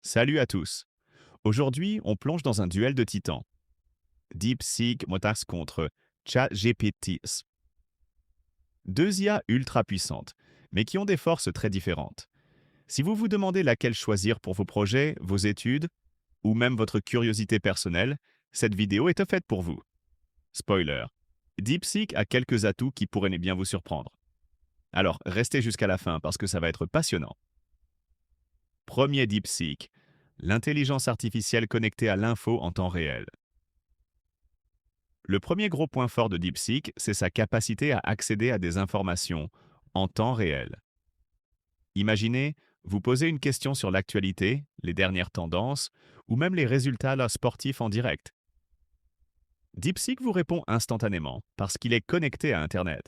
Salut à tous. Aujourd'hui, on plonge dans un duel de titans. DeepSeek Motax contre ChatGPT. Deux IA ultra puissantes, mais qui ont des forces très différentes. Si vous vous demandez laquelle choisir pour vos projets, vos études, ou même votre curiosité personnelle, cette vidéo est faite pour vous. Spoiler. DeepSeek a quelques atouts qui pourraient bien vous surprendre. Alors, restez jusqu'à la fin parce que ça va être passionnant. Premier DeepSeek, l'intelligence artificielle connectée à l'info en temps réel. Le premier gros point fort de DeepSeek, c'est sa capacité à accéder à des informations en temps réel. Imaginez, vous posez une question sur l'actualité, les dernières tendances, ou même les résultats sportifs en direct. DeepSeek vous répond instantanément parce qu'il est connecté à Internet.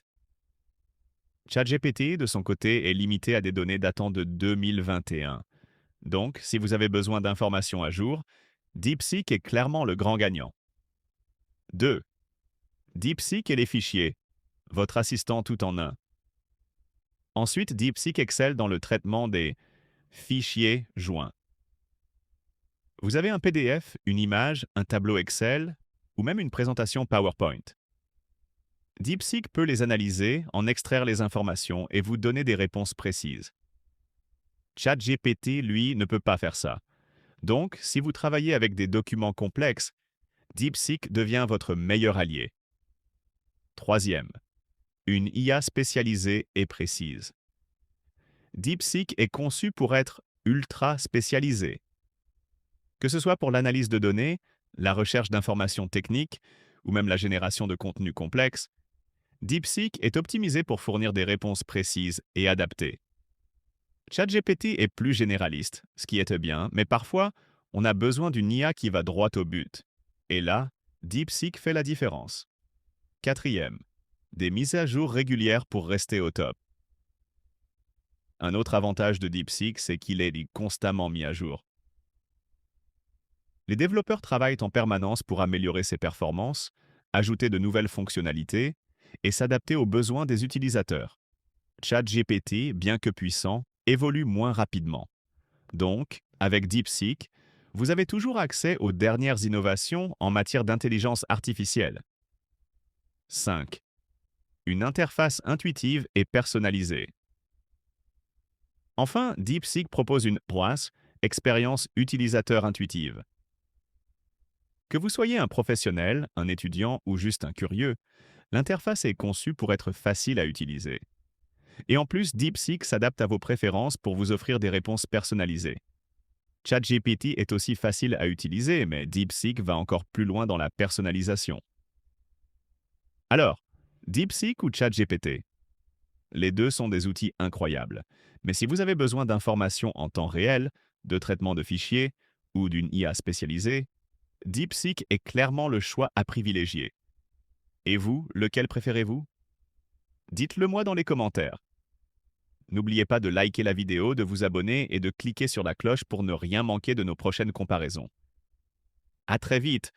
ChatGPT, de son côté, est limité à des données datant de 2021. Donc, si vous avez besoin d'informations à jour, DeepSeek est clairement le grand gagnant. 2. DeepSeek et les fichiers, votre assistant tout en un. Ensuite, DeepSeek excelle dans le traitement des fichiers joints. Vous avez un PDF, une image, un tableau Excel ou même une présentation PowerPoint. DeepSeek peut les analyser, en extraire les informations et vous donner des réponses précises. ChatGPT, lui, ne peut pas faire ça. Donc, si vous travaillez avec des documents complexes, DeepSeek devient votre meilleur allié. Troisième, une IA spécialisée et précise. DeepSeek est conçu pour être ultra spécialisé. Que ce soit pour l'analyse de données, la recherche d'informations techniques ou même la génération de contenus complexes, DeepSeek est optimisé pour fournir des réponses précises et adaptées. ChatGPT est plus généraliste, ce qui est bien, mais parfois, on a besoin d'une IA qui va droit au but. Et là, DeepSeek fait la différence. Quatrième, des mises à jour régulières pour rester au top. Un autre avantage de DeepSeek, c'est qu'il est constamment mis à jour. Les développeurs travaillent en permanence pour améliorer ses performances, ajouter de nouvelles fonctionnalités et s'adapter aux besoins des utilisateurs. ChatGPT, bien que puissant, évolue moins rapidement. Donc, avec DeepSeek, vous avez toujours accès aux dernières innovations en matière d'intelligence artificielle. 5. Une interface intuitive et personnalisée. Enfin, DeepSeek propose une PROAS, expérience utilisateur intuitive. Que vous soyez un professionnel, un étudiant ou juste un curieux, l'interface est conçue pour être facile à utiliser. Et en plus, DeepSeek s'adapte à vos préférences pour vous offrir des réponses personnalisées. ChatGPT est aussi facile à utiliser, mais DeepSeek va encore plus loin dans la personnalisation. Alors, DeepSeek ou ChatGPT? Les deux sont des outils incroyables. Mais si vous avez besoin d'informations en temps réel, de traitement de fichiers ou d'une IA spécialisée, DeepSeek est clairement le choix à privilégier. Et vous, lequel préférez-vous? Dites-le moi dans les commentaires. N'oubliez pas de liker la vidéo, de vous abonner et de cliquer sur la cloche pour ne rien manquer de nos prochaines comparaisons. À très vite